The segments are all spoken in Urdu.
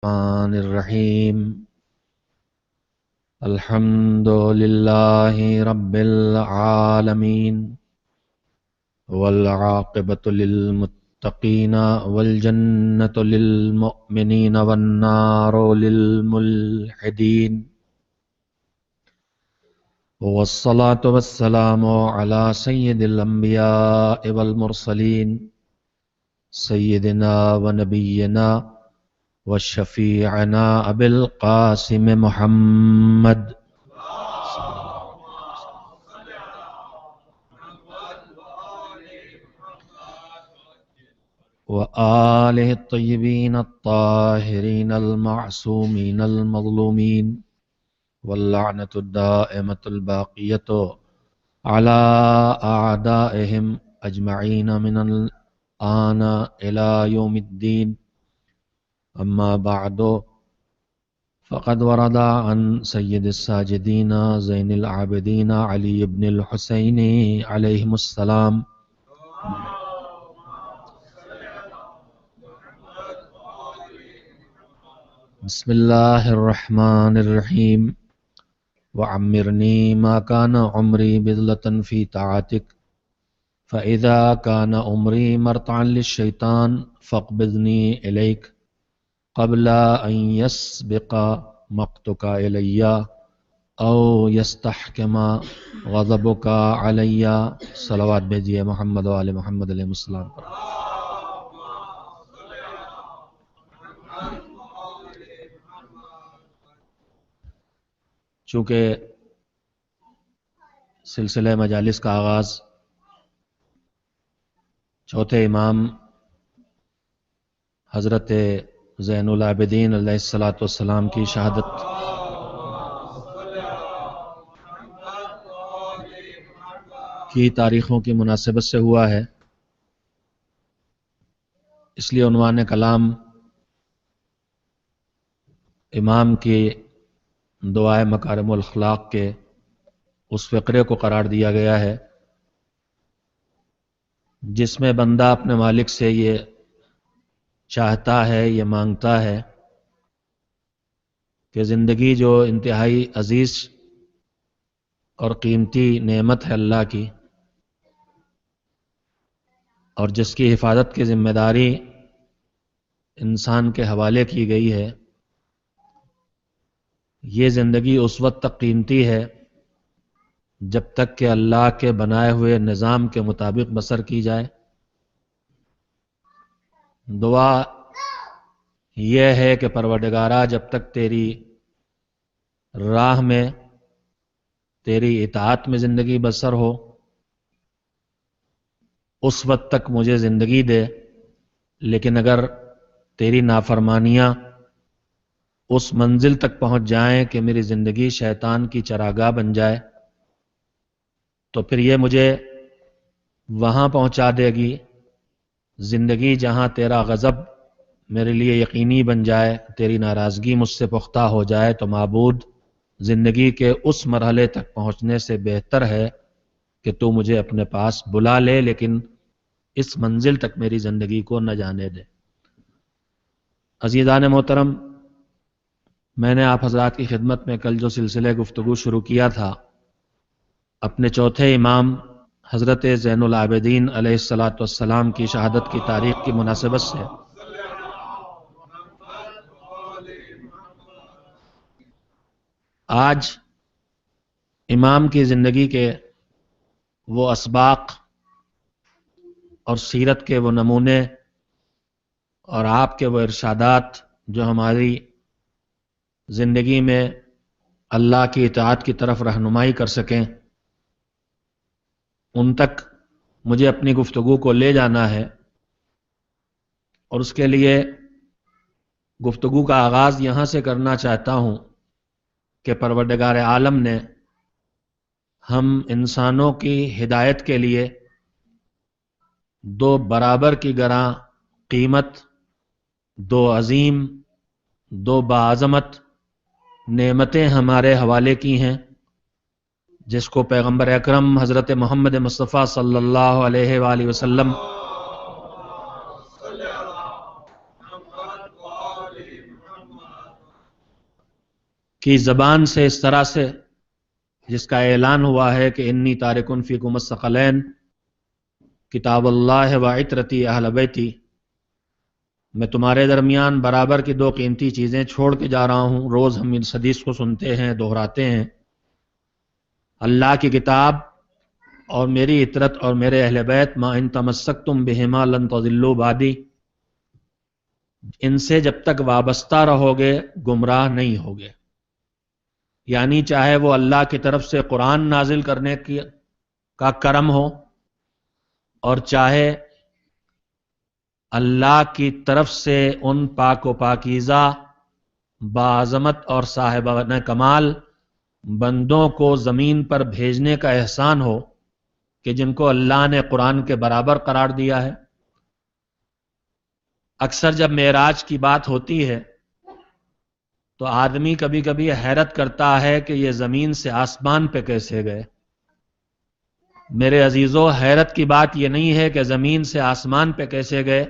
الرحمن الرحیم الحمد للہ رب العالمین والعاقبۃ للمتقین والجنۃ للمؤمنین والنار للملحدین والصلاة والسلام علی سید الانبیاء والمرسلین سیدنا ونبینا وشفیعنا ابی القاسم محمد وآلہ الطیبین الطاہرین المعصومین المظلومین واللعنۃ الدائمۃ الباقیۃ علی اعدائہم اجمعین من الآن الی یوم الدین. اما بعد فقد ورد عن سید الساجدین زین العابدین علی بن الحسین علیہم السلام بسم اللہ الرحمن الرحیم وعمرنی ما کان عمری بذلة فی طاعتک فاذا کان عمری مرتعا للشیطان فاقبضنی الیک قبل ان يسبق مقتك الی او یستحکم غضبک علی. صلوات بھیجیے محمد و آل محمد علیہ السلام پر. چونکہ سلسلہ مجالس کا آغاز چوتھے امام حضرت زین العابدین علیہ السلام کی شہادت کی تاریخوں کی مناسبت سے ہوا ہے، اس لیے عنوان کلام امام کی دعائے مکارم الاخلاق کے اس فقرے کو قرار دیا گیا ہے جس میں بندہ اپنے مالک سے یہ چاہتا ہے، یہ مانگتا ہے کہ زندگی جو انتہائی عزیز اور قیمتی نعمت ہے اللہ کی، اور جس کی حفاظت کی ذمہ داری انسان کے حوالے کی گئی ہے، یہ زندگی اس وقت تک قیمتی ہے جب تک کہ اللہ کے بنائے ہوئے نظام کے مطابق بسر کی جائے. دعا یہ ہے کہ پروردگارا جب تک تیری راہ میں، تیری اطاعت میں زندگی بسر ہو، اس وقت تک مجھے زندگی دے، لیکن اگر تیری نافرمانیاں اس منزل تک پہنچ جائیں کہ میری زندگی شیطان کی چراگاہ بن جائے تو پھر یہ مجھے وہاں پہنچا دے گی. زندگی جہاں تیرا غضب میرے لیے یقینی بن جائے، تیری ناراضگی مجھ سے پختہ ہو جائے، تو معبود زندگی کے اس مرحلے تک پہنچنے سے بہتر ہے کہ تو مجھے اپنے پاس بلا لے، لیکن اس منزل تک میری زندگی کو نہ جانے دے. عزیزان محترم، میں نے آپ حضرات کی خدمت میں کل جو سلسلہ گفتگو شروع کیا تھا اپنے چوتھے امام حضرت زین العابدین علیہ السلام کی شہادت کی تاریخ کی مناسبت سے، آج امام کی زندگی کے وہ اسباق اور سیرت کے وہ نمونے اور آپ کے وہ ارشادات جو ہماری زندگی میں اللہ کی اطاعت کی طرف رہنمائی کر سکیں، ان تک مجھے اپنی گفتگو کو لے جانا ہے. اور اس کے لیے گفتگو کا آغاز یہاں سے کرنا چاہتا ہوں کہ پروردگار عالم نے ہم انسانوں کی ہدایت کے لیے دو برابر کی گراں قیمت، دو عظیم، دو باعظمت نعمتیں ہمارے حوالے کی ہیں، جس کو پیغمبر اکرم حضرت محمد مصطفیٰ صلی اللہ علیہ وآلہ وسلم کی زبان سے اس طرح سے جس کا اعلان ہوا ہے کہ انی تارکن فیکم الثقلین کتاب اللہ و عطرتی اہل بیتی، میں تمہارے درمیان برابر کی دو قیمتی چیزیں چھوڑ کے جا رہا ہوں۔ روز ہم اس حدیث کو سنتے ہیں، دہراتے ہیں، اللہ کی کتاب اور میری عطرت اور میرے اہل بیت، ما ان تمسکتم بہما لن تضلوا بعدی، ان سے جب تک وابستہ رہو گے گمراہ نہیں ہوگے۔ یعنی چاہے وہ اللہ کی طرف سے قرآن نازل کرنے کا کرم ہو، اور چاہے اللہ کی طرف سے ان پاک و پاکیزہ باعظمت اور صاحبانہ کمال بندوں کو زمین پر بھیجنے کا احسان ہو کہ جن کو اللہ نے قرآن کے برابر قرار دیا ہے۔ اکثر جب معراج کی بات ہوتی ہے تو آدمی کبھی کبھی حیرت کرتا ہے کہ یہ زمین سے آسمان پہ کیسے گئے۔ میرے عزیزو، حیرت کی بات یہ نہیں ہے کہ زمین سے آسمان پہ کیسے گئے،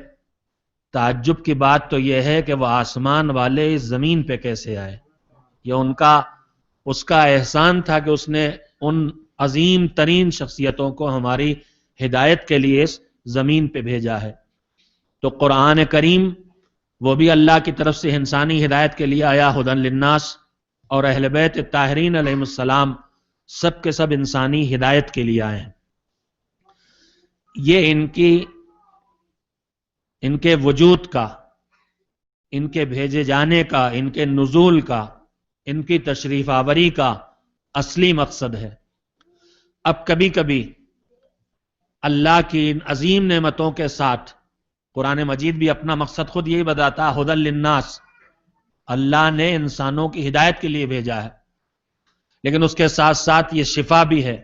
تعجب کی بات تو یہ ہے کہ وہ آسمان والے اس زمین پہ کیسے آئے۔ یہ اس کا احسان تھا کہ اس نے ان عظیم ترین شخصیتوں کو ہماری ہدایت کے لیے اس زمین پہ بھیجا ہے۔ تو قرآن کریم وہ بھی اللہ کی طرف سے انسانی ہدایت کے لیے آیا، ہدی للناس، اور اہل بیت الطاہرین علیہم السلام سب کے سب انسانی ہدایت کے لیے آئے ہیں۔ یہ ان کے وجود کا، ان کے بھیجے جانے کا، ان کے نزول کا، ان کی تشریف آوری کا اصلی مقصد ہے۔ اب کبھی کبھی اللہ کی ان عظیم نعمتوں کے ساتھ قرآن مجید بھی اپنا مقصد خود یہی بتاتا، ہدی للناس، اللہ نے انسانوں کی ہدایت کے لیے بھیجا ہے، لیکن اس کے ساتھ ساتھ یہ شفا بھی ہے،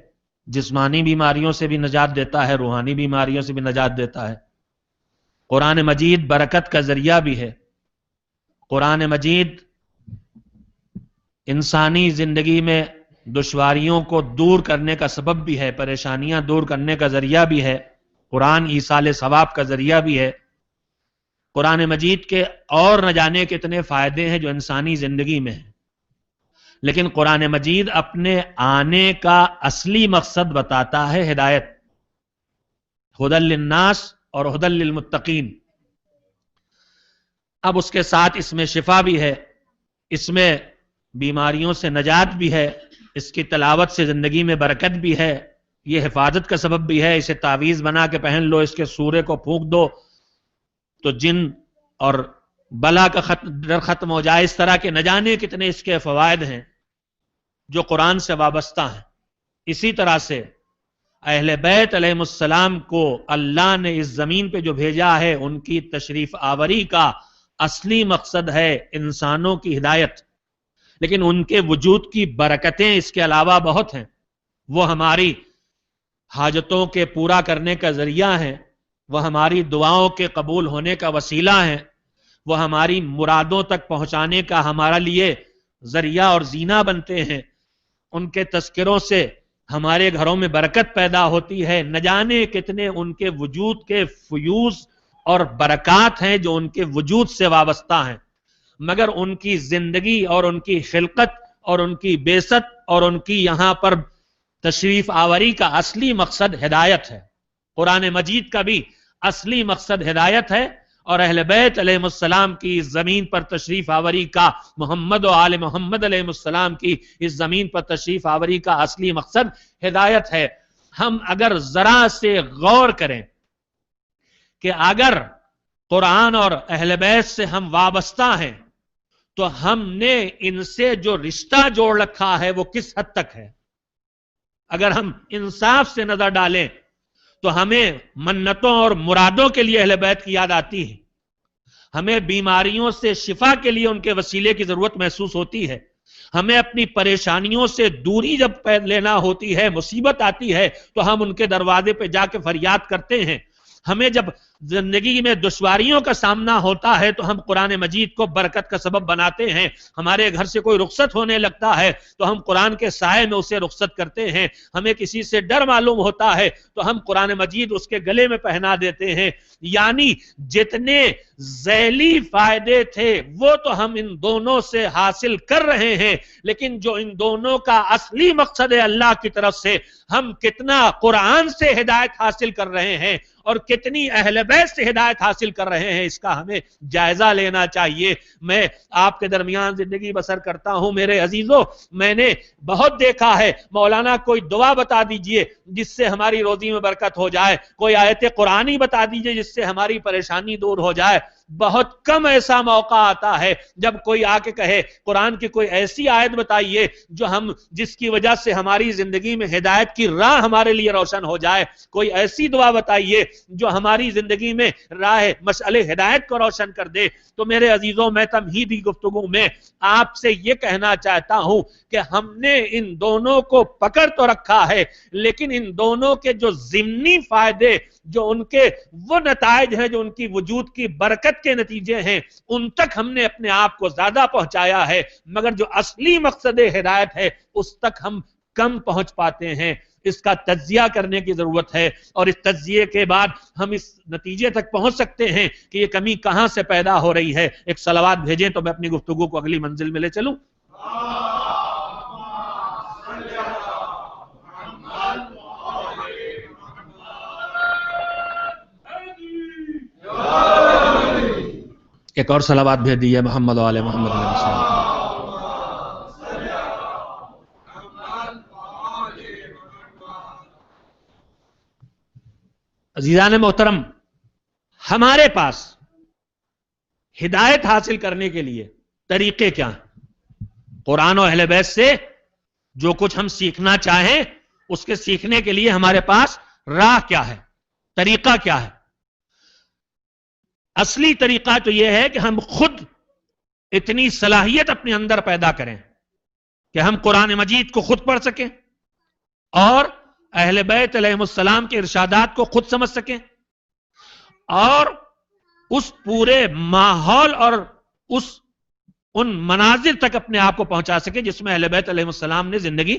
جسمانی بیماریوں سے بھی نجات دیتا ہے، روحانی بیماریوں سے بھی نجات دیتا ہے۔ قرآن مجید برکت کا ذریعہ بھی ہے۔ قرآن مجید انسانی زندگی میں دشواریوں کو دور کرنے کا سبب بھی ہے، پریشانیاں دور کرنے کا ذریعہ بھی ہے، قرآن ایصال ثواب کا ذریعہ بھی ہے۔ قرآن مجید کے اور نہ جانے کتنے فائدے ہیں جو انسانی زندگی میں ہیں، لیکن قرآن مجید اپنے آنے کا اصلی مقصد بتاتا ہے ہدایت، ہدی للناس اور ہدی للمتقین۔ اب اس کے ساتھ اس میں شفا بھی ہے، اس میں بیماریوں سے نجات بھی ہے، اس کی تلاوت سے زندگی میں برکت بھی ہے، یہ حفاظت کا سبب بھی ہے۔ اسے تعویذ بنا کے پہن لو، اس کے سورے کو پھونک دو تو جن اور بلا کا ڈر ختم ہو جائے۔ اس طرح کے نہ جانے کتنے اس کے فوائد ہیں جو قرآن سے وابستہ ہیں۔ اسی طرح سے اہل بیت علیہ السلام کو اللہ نے اس زمین پہ جو بھیجا ہے، ان کی تشریف آوری کا اصلی مقصد ہے انسانوں کی ہدایت، لیکن ان کے وجود کی برکتیں اس کے علاوہ بہت ہیں۔ وہ ہماری حاجتوں کے پورا کرنے کا ذریعہ ہیں، وہ ہماری دعاؤں کے قبول ہونے کا وسیلہ ہیں، وہ ہماری مرادوں تک پہنچانے کا ہمارا لیے ذریعہ اور زینہ بنتے ہیں۔ ان کے تذکروں سے ہمارے گھروں میں برکت پیدا ہوتی ہے۔ نہ جانے کتنے ان کے وجود کے فیوز اور برکات ہیں جو ان کے وجود سے وابستہ ہیں، مگر ان کی زندگی اور ان کی خلقت اور ان کی بعثت اور ان کی یہاں پر تشریف آوری کا اصلی مقصد ہدایت ہے۔ قرآن مجید کا بھی اصلی مقصد ہدایت ہے، اور اہل بیت علیہ السلام کی اس زمین پر تشریف آوری کا، محمد و آل محمد علیہ السلام کی اس زمین پر تشریف آوری کا اصلی مقصد ہدایت ہے۔ ہم اگر ذرا سے غور کریں کہ اگر قرآن اور اہل بیت سے ہم وابستہ ہیں تو ہم نے ان سے جو رشتہ جوڑ رکھا ہے وہ کس حد تک ہے۔ اگر ہم انصاف سے نظر ڈالیں تو ہمیں منتوں اور مرادوں کے لیے اہل بیت کی یاد آتی ہے، ہمیں بیماریوں سے شفا کے لیے ان کے وسیلے کی ضرورت محسوس ہوتی ہے، ہمیں اپنی پریشانیوں سے دوری جب لینا ہوتی ہے، مصیبت آتی ہے تو ہم ان کے دروازے پہ جا کے فریاد کرتے ہیں، ہمیں جب زندگی میں دشواریوں کا سامنا ہوتا ہے تو ہم قرآن مجید کو برکت کا سبب بناتے ہیں. ہمارے گھر سے کوئی رخصت ہونے لگتا ہے تو ہم قرآن کے سائے میں اسے رخصت کرتے ہیں. ہمیں کسی سے ڈر معلوم ہوتا ہے تو ہم قرآن مجید اس کے گلے میں پہنا دیتے ہیں. یعنی جتنے ذیلی فائدے تھے وہ تو ہم ان دونوں سے حاصل کر رہے ہیں, لیکن جو ان دونوں کا اصلی مقصد ہے اللہ کی طرف سے, ہم کتنا قرآن سے ہدایت حاصل کر رہے ہیں اور کتنی اہل بیت سے ہدایت حاصل کر رہے ہیں, اس کا ہمیں جائزہ لینا چاہیے. میں آپ کے درمیان زندگی بسر کرتا ہوں میرے عزیزوں, میں نے بہت دیکھا ہے, مولانا کوئی دعا بتا دیجئے جس سے ہماری روزی میں برکت ہو جائے, کوئی آیت قرآنی بتا دیجئے جس سے ہماری پریشانی دور ہو جائے. بہت کم ایسا موقع آتا ہے جب کوئی آ کے کہے قرآن کی کوئی ایسی آیت بتائیے جو جس کی وجہ سے ہماری زندگی میں ہدایت کی راہ ہمارے لیے روشن ہو جائے. کوئی ایسی دعا بتائیے جو ہماری زندگی میں راہ مشعل ہدایت کو روشن کر دے. تو میرے عزیزوں, میں تمہیدی گفتگو میں آپ سے یہ کہنا چاہتا ہوں کہ ہم نے ان دونوں کو پکڑ تو رکھا ہے, لیکن ان دونوں کے جو ضمنی فائدے, جو ان کے وہ نتائج ہیں جو ان کی وجود کی برکت کے نتیجے ہیں, ان تک ہم نے اپنے آپ کو زیادہ پہنچایا ہے, مگر جو اصلی مقصد ہدایت ہے اس تک ہم کم پہنچ پاتے ہیں. اس کا تجزیہ کرنے کی ضرورت ہے, اور اس تجزیے کے بعد ہم اس نتیجے تک پہنچ سکتے ہیں کہ یہ کمی کہاں سے پیدا ہو رہی ہے. ایک صلوات بھیجیں تو میں اپنی گفتگو کو اگلی منزل میں لے چلوں. ایک اور صلوات بھیج دیئے محمد و آل محمد علیہ السلام. عزیزان محترم, ہمارے پاس ہدایت حاصل کرنے کے لیے طریقے کیا ہیں؟ قرآن و اہل بیت سے جو کچھ ہم سیکھنا چاہیں اس کے سیکھنے کے لیے ہمارے پاس راہ کیا ہے, طریقہ کیا ہے؟ اصلی طریقہ تو یہ ہے کہ ہم خود اتنی صلاحیت اپنے اندر پیدا کریں کہ ہم قرآن مجید کو خود پڑھ سکیں اور اہل بیت علیہ السلام کے ارشادات کو خود سمجھ سکیں, اور اس پورے ماحول اور ان مناظر تک اپنے آپ کو پہنچا سکیں جس میں اہل بیت علیہ السلام نے زندگی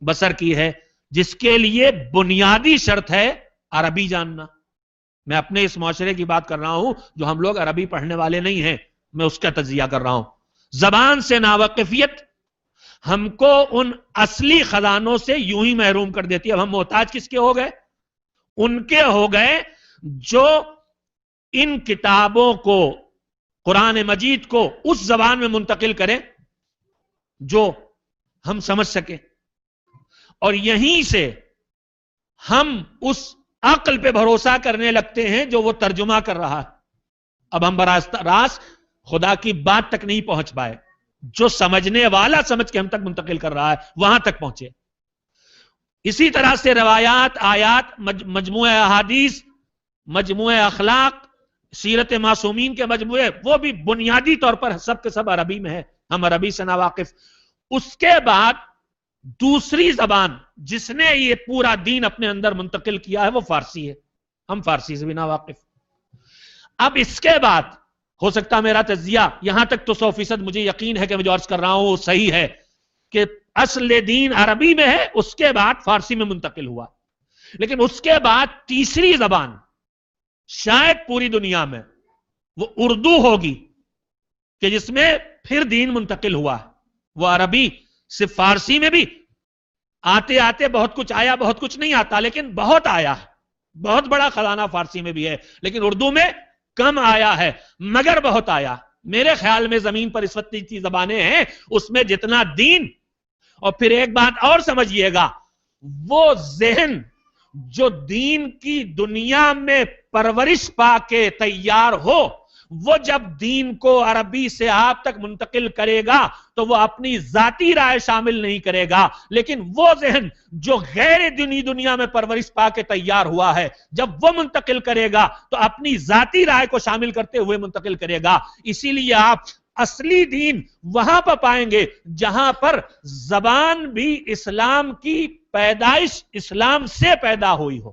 بسر کی ہے, جس کے لیے بنیادی شرط ہے عربی جاننا. میں اپنے اس معاشرے کی بات کر رہا ہوں جو ہم لوگ عربی پڑھنے والے نہیں ہیں, میں اس کا تجزیہ کر رہا ہوں. زبان سے ناواقفیت ہم کو ان اصلی خزانوں سے یوں ہی محروم کر دیتی ہے. اب ہم محتاج کس کے ہو گئے؟ ان کے ہو گئے جو ان کتابوں کو, قرآن مجید کو اس زبان میں منتقل کریں جو ہم سمجھ سکیں, اور یہیں سے ہم اس عقل پہ بھروسہ کرنے لگتے ہیں جو وہ ترجمہ کر رہا ہے. اب ہم براہ راست خدا کی بات تک نہیں پہنچ پائے, جو سمجھنے والا سمجھ کے ہم تک منتقل کر رہا ہے وہاں تک پہنچے. اسی طرح سے روایات, آیات, مجموعہ احادیث, مجموعہ اخلاق, سیرت معصومین کے مجموعے, وہ بھی بنیادی طور پر سب کے سب عربی میں ہے, ہم عربی سے ناواقف. اس کے بعد دوسری زبان جس نے یہ پورا دین اپنے اندر منتقل کیا ہے وہ فارسی ہے, ہم فارسی سے بھی ناواقف. اب اس کے بعد ہو سکتا میرا تجزیہ یہاں تک تو 100% مجھے یقین ہے کہ میں جو عرض کر رہا ہوں وہ صحیح ہے کہ اصل دین عربی میں ہے, اس کے بعد فارسی میں منتقل ہوا. لیکن اس کے بعد تیسری زبان شاید پوری دنیا میں وہ اردو ہوگی کہ جس میں پھر دین منتقل ہوا. وہ عربی صرف فارسی میں بھی آتے آتے بہت کچھ آیا, بہت کچھ نہیں آتا, لیکن بہت آیا, بہت بڑا خزانہ فارسی میں بھی ہے, لیکن اردو میں کم آیا ہے مگر بہت آیا. میرے خیال میں زمین پر اس وقت جتنی زبانیں ہیں اس میں جتنا دین. اور پھر ایک بات اور سمجھیے گا, وہ ذہن جو دین کی دنیا میں پرورش پا کے تیار ہو, وہ جب دین کو عربی سے آپ تک منتقل کرے گا تو وہ اپنی ذاتی رائے شامل نہیں کرے گا, لیکن وہ ذہن جو غیر دینی دنیا میں پرورش پا کے تیار ہوا ہے جب وہ منتقل کرے گا تو اپنی ذاتی رائے کو شامل کرتے ہوئے منتقل کرے گا. اسی لیے آپ اصلی دین وہاں پر پائیں گے جہاں پر زبان بھی اسلام کی پیدائش اسلام سے پیدا ہوئی ہو.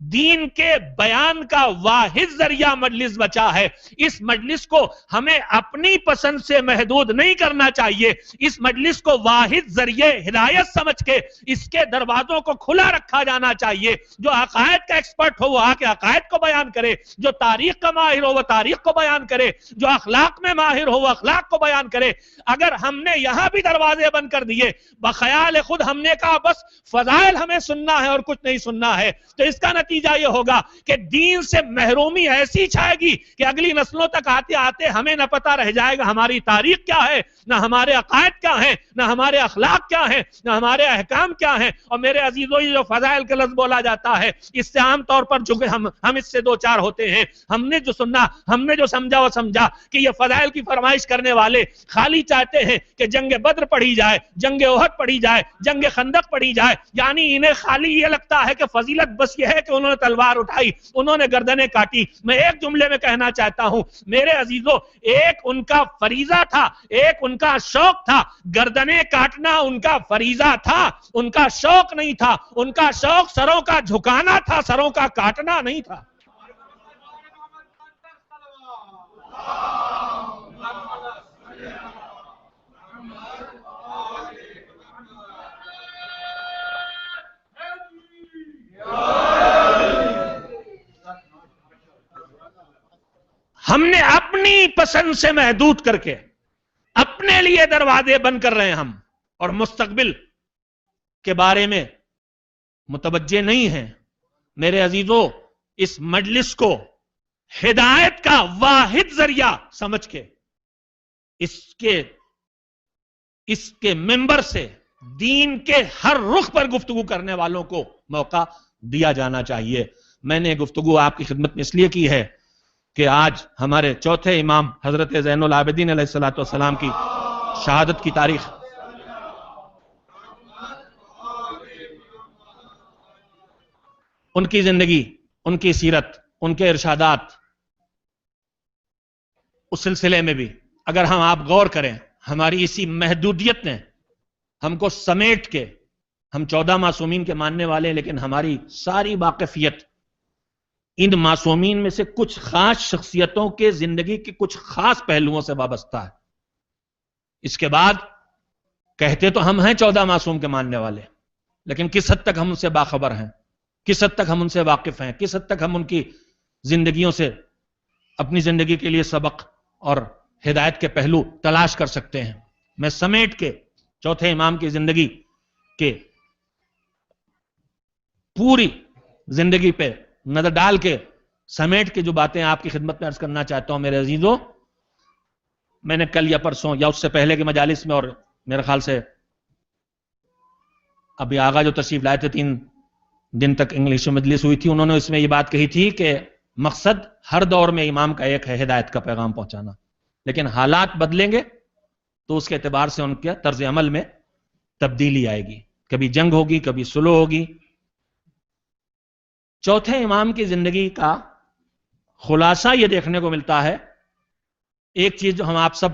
دین کے بیان کا واحد ذریعہ مجلس بچا ہے. اس مجلس کو ہمیں اپنی پسند سے محدود نہیں کرنا چاہیے. اس مجلس کو واحد ذریعہ ہدایت سمجھ کے اس کے دروازوں کو کھلا رکھا جانا چاہیے. جو عقائد کا ایکسپرٹ ہو وہ آ کے عقائد کو بیان کرے, جو تاریخ کا ماہر ہو وہ تاریخ کو بیان کرے, جو اخلاق میں ماہر ہو وہ اخلاق کو بیان کرے. اگر ہم نے یہاں بھی دروازے بند کر دیے, بخیال خود ہم نے کہا بس فضائل ہمیں سننا ہے اور کچھ نہیں سننا ہے, تو اس کا نتیجہ یہ ہوگا کہ دین سے محرومی ایسی چھائے گی کہ اگلی نسلوں تک آتے آتے ہمیں نہ پتہ رہ جائے گا ہماری تاریخ کیا ہے, نہ ہمارے عقائد کیا ہیں, نہ ہمارے اخلاق کیا ہیں, نہ ہمارے احکام کیا ہیں. اور میرے عزیزوں, یہ جو فضائل کا لفظ بولا جاتا ہے, اس سے عام طور پر جو ہم اس سے دو چار ہوتے ہیں. ہم نے جو سننا, ہم نے جو سمجھا وہ سمجھا کہ یہ فضائل کی فرمائش کرنے والے خالی چاہتے ہیں کہ جنگ بدر پڑھی جائے, جنگ احد پڑھی جائے, جنگ خندق پڑھی جائے. یعنی انہیں خالی یہ لگتا ہے کہ فضیلت بس یہ ہے کہ انہوں نے تلوار اٹھائی, انہوں نے گردنیں کاٹی. میں ایک جملے میں کہنا چاہتا ہوں میرے عزیزوں, ایک ان کا فریضہ تھا, ایک ان کا شوق تھا. گردنیں کاٹنا ان کا فریضہ تھا, ان کا شوق نہیں تھا. ان کا شوق سروں کا جھکانا تھا, سروں کا کاٹنا نہیں تھا. ہم نے اپنی پسند سے محدود کر کے اپنے لیے دروازے بند کر رہے ہیں ہم, اور مستقبل کے بارے میں متوجہ نہیں ہیں. میرے عزیزوں, اس مجلس کو ہدایت کا واحد ذریعہ سمجھ کے اس کے ممبر سے دین کے ہر رخ پر گفتگو کرنے والوں کو موقع دیا جانا چاہیے. میں نے گفتگو آپ کی خدمت میں اس لیے کی ہے کہ آج ہمارے چوتھے امام حضرت زین العابدین علیہ السلام کی شہادت کی تاریخ. ان کی زندگی, ان کی سیرت, ان کے ارشادات, اس سلسلے میں بھی اگر ہم آپ غور کریں, ہماری اسی محدودیت نے ہم کو سمیٹ کے, ہم 14 معصومین کے ماننے والے ہیں, لیکن ہماری ساری واقفیت ان معصومین میں سے کچھ خاص شخصیتوں کے زندگی کے کچھ خاص پہلوؤں سے وابستہ ہے. اس کے بعد کہتے تو ہم ہیں 14 معصوم کے ماننے والے, لیکن کس حد تک ہم ان سے باخبر ہیں, کس حد تک ہم ان سے واقف ہیں, کس حد تک ہم ان کی زندگیوں سے اپنی زندگی کے لیے سبق اور ہدایت کے پہلو تلاش کر سکتے ہیں. میں سمیٹ کے چوتھے امام کی زندگی کے پوری زندگی پہ نظر ڈال کے سمیٹ کے جو باتیں آپ کی خدمت میں عرض کرنا چاہتا ہوں. میرے عزیزوں, میں نے کل یا پرسوں یا اس سے پہلے کے مجالس میں, اور میرے خیال سے ابھی آغا جو تشریف لائے تھے 3 دن تک انگلش میں مجلس ہوئی تھی, انہوں نے اس میں یہ بات کہی تھی کہ مقصد ہر دور میں امام کا ایک ہے, ہدایت کا پیغام پہنچانا, لیکن حالات بدلیں گے تو اس کے اعتبار سے ان کے طرز عمل میں تبدیلی آئے گی. کبھی جنگ ہوگی, کبھی صلح ہوگی. چوتھے امام کی زندگی کا خلاصہ یہ دیکھنے کو ملتا ہے, ایک چیز جو ہم آپ سب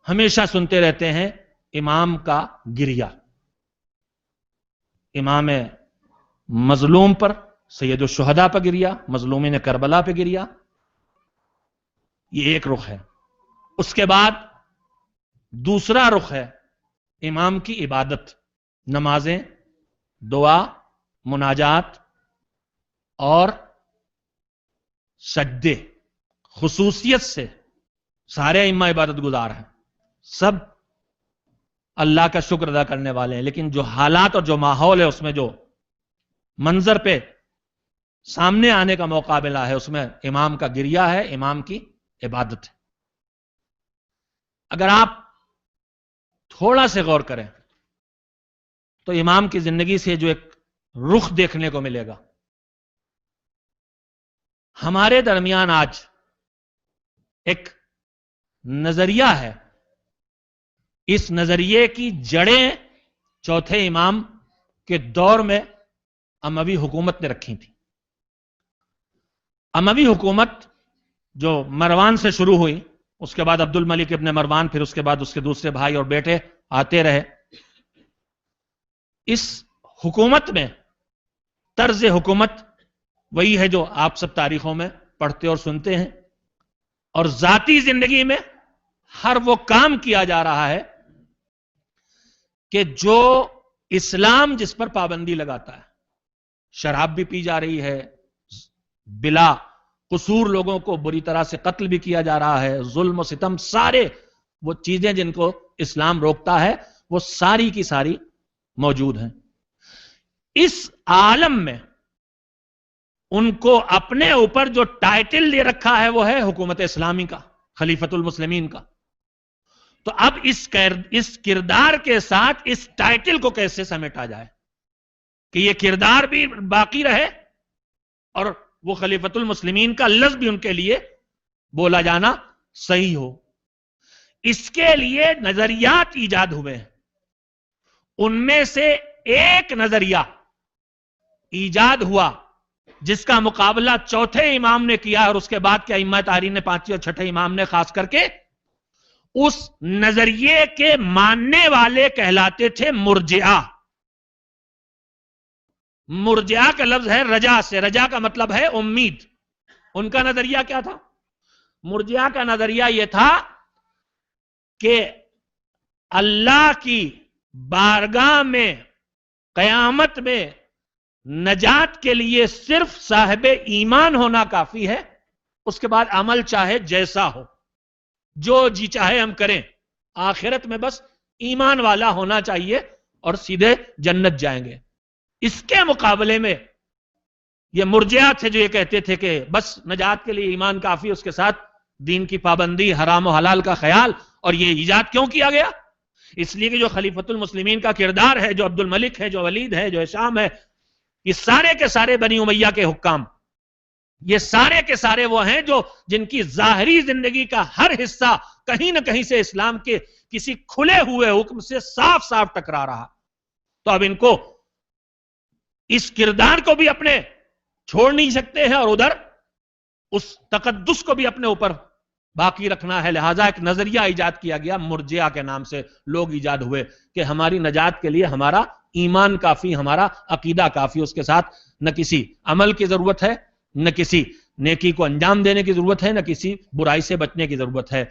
ہمیشہ سنتے رہتے ہیں, امام کا گریہ. امام مظلوم پر, سید الشہداء پر گریہ, مظلومین کربلا پہ گریہ, یہ ایک رخ ہے. اس کے بعد دوسرا رخ ہے امام کی عبادت, نمازیں, دعا, مناجات اور سجدے. خصوصیت سے سارے ائمہ عبادت گزار ہیں, سب اللہ کا شکر ادا کرنے والے ہیں, لیکن جو حالات اور جو ماحول ہے اس میں جو منظر پہ سامنے آنے کا موقع ملا ہے اس میں امام کا گریہ ہے, امام کی عبادت ہے. اگر آپ تھوڑا سے غور کریں تو امام کی زندگی سے جو ایک رخ دیکھنے کو ملے گا. ہمارے درمیان آج ایک نظریہ ہے, اس نظریے کی جڑیں چوتھے امام کے دور میں اموی حکومت نے رکھی تھی. اموی حکومت جو مروان سے شروع ہوئی, اس کے بعد عبد الملک ابن مروان, پھر اس کے بعد اس کے دوسرے بھائی اور بیٹے آتے رہے. اس حکومت میں طرز حکومت وہی ہے جو آپ سب تاریخوں میں پڑھتے اور سنتے ہیں. اور ذاتی زندگی میں ہر وہ کام کیا جا رہا ہے کہ جو اسلام جس پر پابندی لگاتا ہے. شراب بھی پی جا رہی ہے, بلا قصور لوگوں کو بری طرح سے قتل بھی کیا جا رہا ہے, ظلم و ستم, سارے وہ چیزیں جن کو اسلام روکتا ہے وہ ساری کی ساری موجود ہیں. اس عالم میں ان کو اپنے اوپر جو ٹائٹل دے رکھا ہے وہ ہے حکومت اسلامی کا, خلیفۃ المسلمین کا. تو اب اس کردار کے ساتھ اس ٹائٹل کو کیسے سمیٹا جائے کہ یہ کردار بھی باقی رہے اور وہ خلیفۃ المسلمین کا لفظ بھی ان کے لیے بولا جانا صحیح ہو. اس کے لیے نظریات ایجاد ہوئے ہیں. ان میں سے ایک نظریہ ایجاد ہوا جس کا مقابلہ چوتھے امام نے کیا, اور اس کے بعد کے ائمہ تحریر نے, پانچویں اور چھٹے امام نے خاص کر کے اس نظریے کے ماننے والے کہلاتے تھے مرجئہ. مرجئہ کا لفظ ہے رجا سے, رجا کا مطلب ہے امید. ان کا نظریہ کیا تھا؟ مرجئہ کا نظریہ یہ تھا کہ اللہ کی بارگاہ میں قیامت میں نجات کے لیے صرف صاحب ایمان ہونا کافی ہے, اس کے بعد عمل چاہے جیسا ہو, جو جی چاہے ہم کریں, آخرت میں بس ایمان والا ہونا چاہیے اور سیدھے جنت جائیں گے. اس کے مقابلے میں یہ مرجئہ تھے جو یہ کہتے تھے کہ بس نجات کے لیے ایمان کافی, اس کے ساتھ دین کی پابندی, حرام و حلال کا خیال. اور یہ ایجاد کیوں کیا گیا؟ اس لیے کہ جو خلیفۃ المسلمین کا کردار ہے, جو عبد الملک ہے, جو ولید ہے, جو ہشام ہے, یہ سارے کے سارے بنی امیہ کے حکام, یہ سارے کے سارے وہ ہیں جو جن کی ظاہری زندگی کا ہر حصہ کہیں نہ کہیں سے اسلام کے کسی کھلے ہوئے حکم سے صاف صاف ٹکرا رہا. تو اب ان کو اس کردار کو بھی اپنے چھوڑ نہیں سکتے ہیں اور ادھر اس تقدس کو بھی اپنے اوپر باقی رکھنا ہے. لہذا ایک نظریہ ایجاد کیا گیا مرجئہ کے نام سے. لوگ ایجاد ہوئے کہ ہماری نجات کے لیے ہمارا ایمان کافی, ہمارا عقیدہ کافی, اس کے ساتھ نہ کسی عمل کی ضرورت ہے, نہ کسی نیکی کو انجام دینے کی ضرورت ہے, نہ کسی برائی سے بچنے کی ضرورت ہے.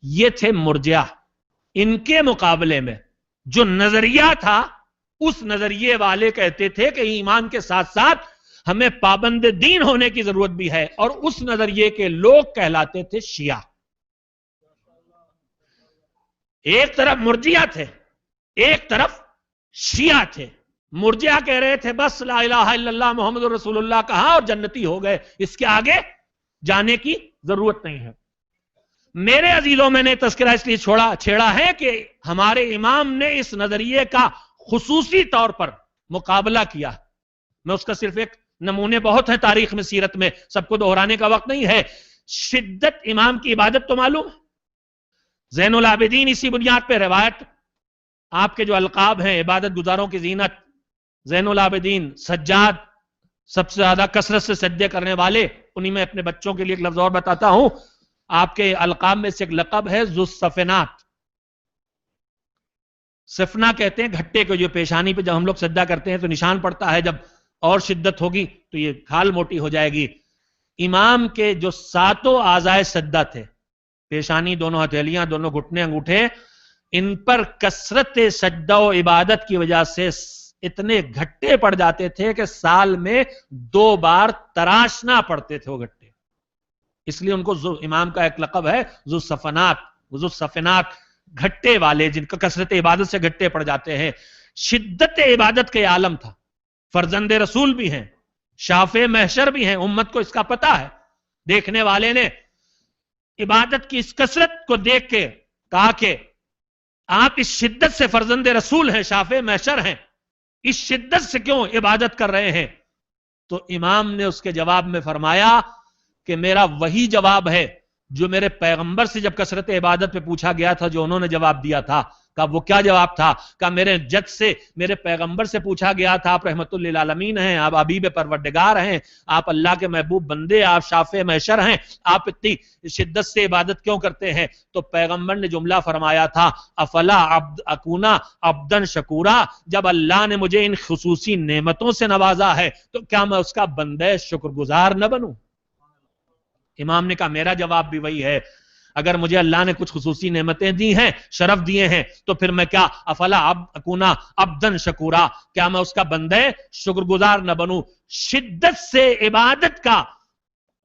یہ تھے مرجئہ. ان کے مقابلے میں جو نظریہ تھا, اس نظریے والے کہتے تھے کہ ایمان کے ساتھ ساتھ ہمیں پابند دین ہونے کی ضرورت بھی ہے, اور اس نظریے کے لوگ کہلاتے تھے شیعہ. ایک طرف مرجئہ تھے, ایک طرف شیعہ تھے. مرجئہ کہہ رہے تھے بس لا الہ الا اللہ محمد رسول اللہ کہا اور جنتی ہو گئے, اس کے آگے جانے کی ضرورت نہیں ہے. میرے عزیزوں, میں نے تذکرہ اس لیے چھیڑا ہے کہ ہمارے امام نے اس نظریے کا خصوصی طور پر مقابلہ کیا. میں اس کا صرف ایک نمونے بہت ہیں تاریخ میں, سیرت میں, سب کو دہرانے کا وقت نہیں ہے. شدت امام کی عبادت تو معلوم ہے. زین العابدین اسی بنیاد پہ روایت, آپ کے جو القاب ہیں عبادت گزاروں کی زینت, زین العابدین, سجاد, سب سے زیادہ کثرت سے سجدے کرنے والے, انہی میں اپنے بچوں کے لیے ایک لفظ اور بتاتا ہوں. آپ کے القاب میں سے ایک لقب ہے ذو الصفنات. صفنا کہتے ہیں گھٹے کو, جو پیشانی پہ جب ہم لوگ سجدہ کرتے ہیں تو نشان پڑتا ہے, جب اور شدت ہوگی تو یہ کھال موٹی ہو جائے گی. امام کے جو 7 اعضائے سجدہ تھے, پیشانی, دونوں ہتھیلیاں, دونوں گھٹنے, انگوٹھے, ان پر کثرت سجدہ و عبادت کی وجہ سے اتنے گھٹے پڑ جاتے تھے کہ سال میں 2 بار تراشنا پڑتے تھے وہ گھٹے. اس لیے ان کو امام کا ایک لقب ہے ذو الصفنات. ذو الصفنات گھٹے والے, جن کا کثرت عبادت سے گھٹے پڑ جاتے ہیں. شدت عبادت کے عالم تھا. فرزند رسول بھی ہیں, شافع محشر بھی ہیں, امت کو اس کا پتہ ہے. دیکھنے والے نے عبادت کی اس کثرت کو دیکھ کے کہا کہ آپ اس شدت سے فرزند رسول ہیں, شافع محشر ہیں, اس شدت سے کیوں عبادت کر رہے ہیں؟ تو امام نے اس کے جواب میں فرمایا کہ میرا وہی جواب ہے جو میرے پیغمبر سے جب کثرت عبادت پہ پوچھا گیا تھا جو انہوں نے جواب دیا تھا، کہا وہ کیا جواب تھا؟ کہا میرے جد سے، میرے پیغمبر سے پوچھا گیا تھا، آپ رحمت للعالمین ہیں، آپ حبیب پروردگار ہیں، آپ اللہ کے محبوب بندے، آپ شافع محشر ہیں، آپ اتنی شدت سے عبادت کیوں کرتے ہیں؟ تو پیغمبر نے جملہ فرمایا تھا، افلا اکونا عبدن شکورا، جب اللہ نے مجھے ان خصوصی نعمتوں سے نوازا ہے تو کیا میں اس کا بندہ شکر گزار نہ بنوں؟ امام نے کہا میرا جواب بھی وہی ہے، اگر مجھے اللہ نے کچھ خصوصی نعمتیں دی ہیں، شرف دیے ہیں، تو پھر میں کیا افلا اکونا عبدن شکورا، کیا میں اس کا بندہ شکر گزار نہ بنوں؟ شدت سے عبادت کا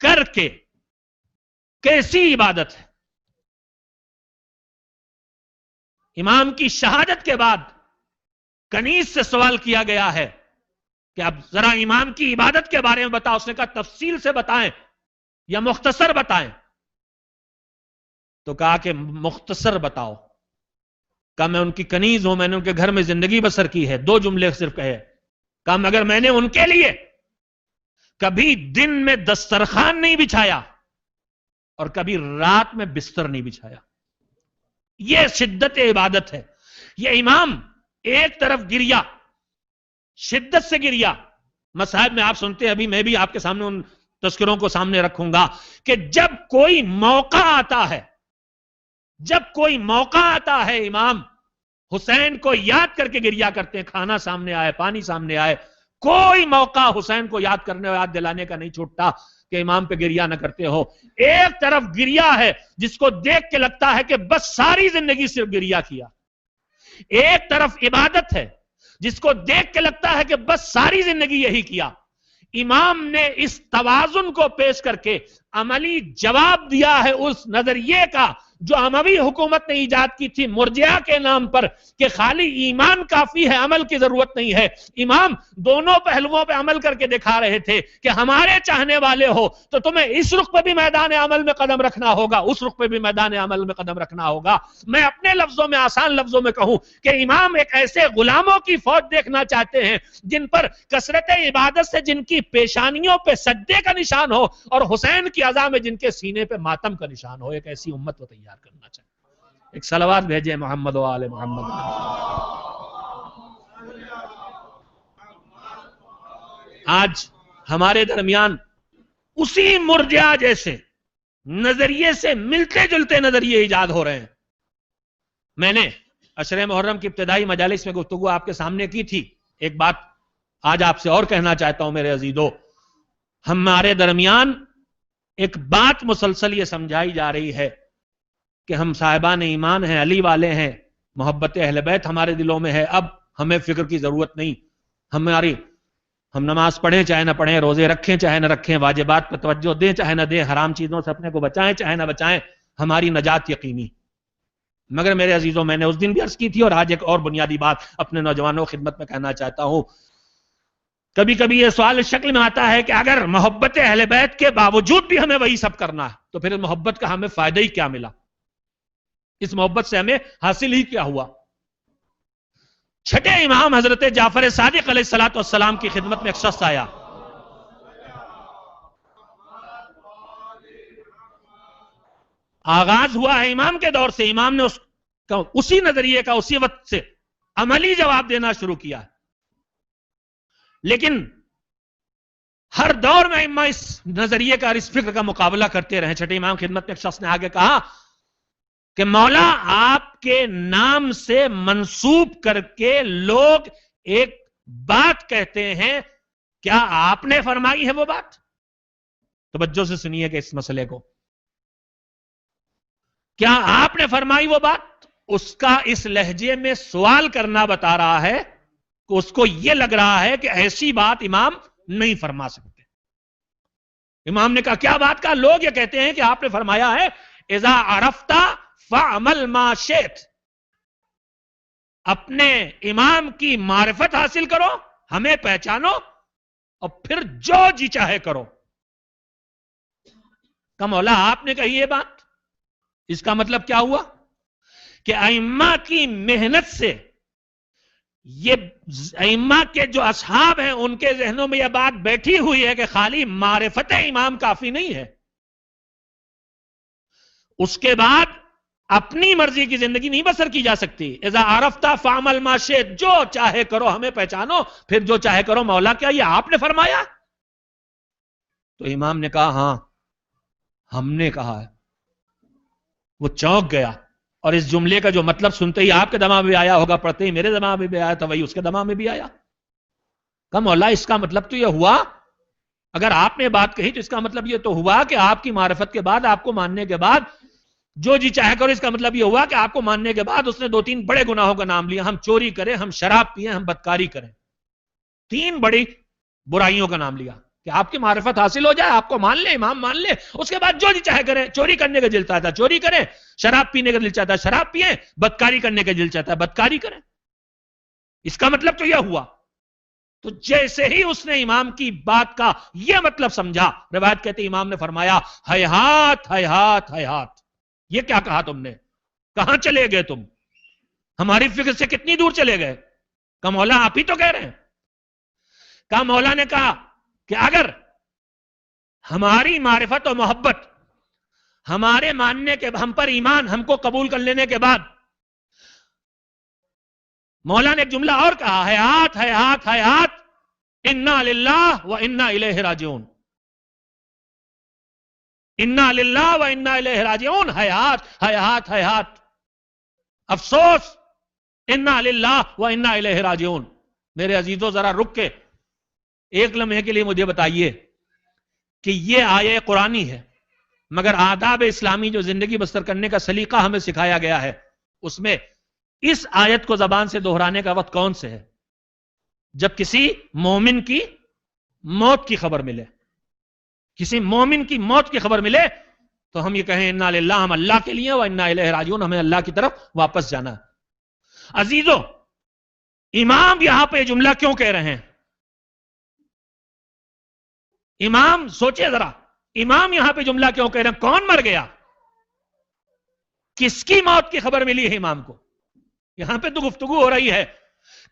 کر کے کیسی عبادت ہے؟ امام کی شہادت کے بعد کنیز سے سوال کیا گیا ہے کہ اب ذرا امام کی عبادت کے بارے میں بتاؤ، اس نے کہا تفصیل سے بتائیں یا مختصر بتائیں؟ تو کہا کہ مختصر بتاؤ۔ کہا میں ان کی کنیز ہوں، میں نے ان کے گھر میں زندگی بسر کی ہے، 2 جملے صرف کہے۔ کہا مگر میں نے ان کے لیے کبھی دن میں دسترخوان نہیں بچھایا اور کبھی رات میں بستر نہیں بچھایا۔ یہ شدت عبادت ہے۔ یہ امام ایک طرف گریا، شدت سے گریا، مصاحب میں آپ سنتے ہیں، ابھی میں بھی آپ کے سامنے ان تذکروں کو سامنے رکھوں گا کہ جب کوئی موقع آتا ہے، جب کوئی موقع آتا ہے امام حسین کو یاد کر کے گریا کرتے ہیں، کھانا سامنے آئے، پانی سامنے آئے، کوئی موقع حسین کو یاد کرنے اور یاد دلانے کا نہیں چھوٹتا کہ امام پہ گریا نہ کرتے ہو۔ ایک طرف گریا ہے جس کو دیکھ کے لگتا ہے کہ بس ساری زندگی صرف گریا کیا، ایک طرف عبادت ہے جس کو دیکھ کے لگتا ہے کہ بس ساری زندگی یہی کیا۔ امام نے اس توازن کو پیش کر کے عملی جواب دیا ہے اس نظریے کا جو اموی حکومت نے ایجاد کی تھی مرجعہ کے نام پر کہ خالی ایمان کافی ہے، عمل کی ضرورت نہیں ہے۔ امام دونوں پہلوؤں پہ عمل کر کے دکھا رہے تھے کہ ہمارے چاہنے والے ہو تو تمہیں اس رخ پہ بھی میدان عمل میں قدم رکھنا ہوگا، اس رخ پہ بھی میدان عمل میں قدم رکھنا ہوگا۔ میں اپنے لفظوں میں، آسان لفظوں میں کہوں کہ امام ایک ایسے غلاموں کی فوج دیکھنا چاہتے ہیں جن پر کثرت عبادت سے جن کی پیشانیوں پہ سجدے کا نشان ہو اور حسین کی عزا میں جن کے سینے پہ ماتم کا نشان ہو۔ ایک ایسی امت کو تیار کرنا چاہیے۔ ایک صلوات بھیجے محمد و آل محمد۔ آج ہمارے درمیان اسی مرجعہ جیسے نظریے سے ملتے جلتے نظریے ایجاد ہو رہے ہیں۔ میں نے عشر محرم کی ابتدائی مجالس میں گفتگو آپ کے سامنے کی تھی، ایک بات آج آپ سے اور کہنا چاہتا ہوں میرے عزیزو، ہمارے درمیان ایک بات مسلسل یہ سمجھائی جا رہی ہے کہ ہم صاحبان ایمان ہیں، علی والے ہیں، محبت اہل بیت ہمارے دلوں میں ہے، اب ہمیں فکر کی ضرورت نہیں، ہم نماز پڑھیں چاہے نہ پڑھیں، روزے رکھیں چاہے نہ رکھیں، واجبات پر توجہ دیں چاہے نہ دیں، حرام چیزوں سے اپنے کو بچائیں چاہے نہ بچائیں، ہماری نجات یقینی۔ مگر میرے عزیزوں، میں نے اس دن بھی عرض کی تھی اور آج ایک اور بنیادی بات اپنے نوجوانوں کی خدمت میں کہنا چاہتا ہوں۔ کبھی کبھی یہ سوال اس شکل میں آتا ہے کہ اگر محبت اہل بیت کے باوجود بھی ہمیں وہی سب کرنا ہے تو پھر محبت کا ہمیں فائدہ ہی کیا ملا؟ اس محبت سے ہمیں حاصل ہی کیا ہوا؟ چھٹے امام حضرت جعفر صادق علیہ الصلوۃ والسلام کی خدمت میں ایک شخص آیا، آغاز ہوا ہے امام کے دور سے، امام نے اسی نظریے کا اسی وقت سے عملی جواب دینا شروع کیا ہے، لیکن ہر دور میں ائمہ اس نظریے کا اور اس فکر کا مقابلہ کرتے رہے۔ چھٹے امام خدمت میں ایک شخص نے آگے کہا کہ مولا آپ کے نام سے منسوب کر کے لوگ ایک بات کہتے ہیں، کیا آپ نے فرمائی ہے وہ بات؟ توجہ سے سنیے کہ اس مسئلے کو، کیا آپ نے فرمائی وہ بات؟ اس کا اس لہجے میں سوال کرنا بتا رہا ہے کہ اس کو یہ لگ رہا ہے کہ ایسی بات امام نہیں فرما سکتے۔ امام نے کہا کیا بات؟ کا لوگ یہ کہتے ہیں کہ آپ نے فرمایا ہے اذا عرفت فعمل ما شئت، اپنے امام کی معرفت حاصل کرو، ہمیں پہچانو اور پھر جو جی چاہے کرو۔ کہ مولا آپ نے کہی یہ بات، اس کا مطلب کیا ہوا کہ ائمہ کی محنت سے، یہ ائمہ کے جو اصحاب ہیں ان کے ذہنوں میں یہ بات بیٹھی ہوئی ہے کہ خالی معرفت امام کافی نہیں ہے، اس کے بعد اپنی مرضی کی زندگی نہیں بسر کی جا سکتی. اذا عرفت فاعمل ما شئت، جو چاہے کرو، ہمیں پہچانو پھر جو چاہے کرو. مولا کیا یہ آپ نے فرمایا؟ تو امام نے کہا ہاں ہم نے کہا ہے. وہ چونک گیا اور اس جملے کا جو مطلب سنتے ہی آپ کے دماغ میں بھی آیا ہوگا، پڑھتے ہی میرے دماغ میں بھی آیا تھا، وہی اس کے دماغ میں بھی آیا. کہا مولا اس کا مطلب تو یہ ہوا، اگر آپ نے بات کہی تو اس کا مطلب یہ تو ہوا کہ آپ کی معرفت کے بعد، آپ کو ماننے کے بعد جو جی چاہے کرو. اس کا مطلب یہ ہوا کہ آپ کو ماننے کے بعد اس نے 2-3 بڑے گناہوں کا نام لیا. ہم چوری کریں، ہم شراب پیئیں، ہم بدکاری کریں. 3 بڑی برائیوں کا نام لیا کہ آپ کی معرفت حاصل ہو جائے، آپ کو مان لے، امام مان لے. اس کے بعد جو جی چاہے کریں. چوری کرنے کا دل چاہتا ہے چوری کریں، شراب پینے کا دل چاہتا ہے شراب پیئیں، بدکاری کرنے کا دل چاہتا ہے بدکاری کریں. اس کا مطلب تو یہ ہوا. تو جیسے ہی اس نے امام کی بات کا یہ مطلب سمجھا، روایت کہتے امام نے فرمایا ہیہات ہیہات ہیہات. یہ کیا کہا تم نے؟ کہاں چلے گئے تم؟ ہماری فکر سے کتنی دور چلے گئے؟ کہا مولا آپ ہی تو کہہ رہے ہیں. کہا مولا نے کہا کہ اگر ہماری معرفت و محبت، ہمارے ماننے کے، ہم پر ایمان، ہم کو قبول کر لینے کے بعد، مولا نے ایک جملہ اور کہا حیات حیات حیات انا للہ و انا الیہ راجعون. انا للہ و انا الیہ راجعون. حیات حیات حیات. افسوس. انا للہ و انا الیہ راجعون. میرے عزیزوں ذرا رک کے ایک لمحے کے لیے مجھے بتائیے کہ یہ آیہ قرآنی ہے، مگر آداب اسلامی جو زندگی بسر کرنے کا سلیقہ ہمیں سکھایا گیا ہے، اس میں اس آیت کو زبان سے دہرانے کا وقت کون سے ہے؟ جب کسی مومن کی موت کی خبر ملے. کسی مومن کی موت کی خبر ملے تو ہم یہ کہیں انا للہ، ہم اللہ کے لیے، و انا الیہ راجعون، ہمیں اللہ کی طرف واپس جانا ہے. عزیزوں امام یہاں پہ جملہ کیوں کہہ رہے ہیں؟ امام سوچے ذرا، امام یہاں پہ جملہ کیوں کہہ رہے ہیں؟ کون مر گیا؟ کس کی موت کی خبر ملی ہے امام کو؟ یہاں پہ تو گفتگو ہو رہی ہے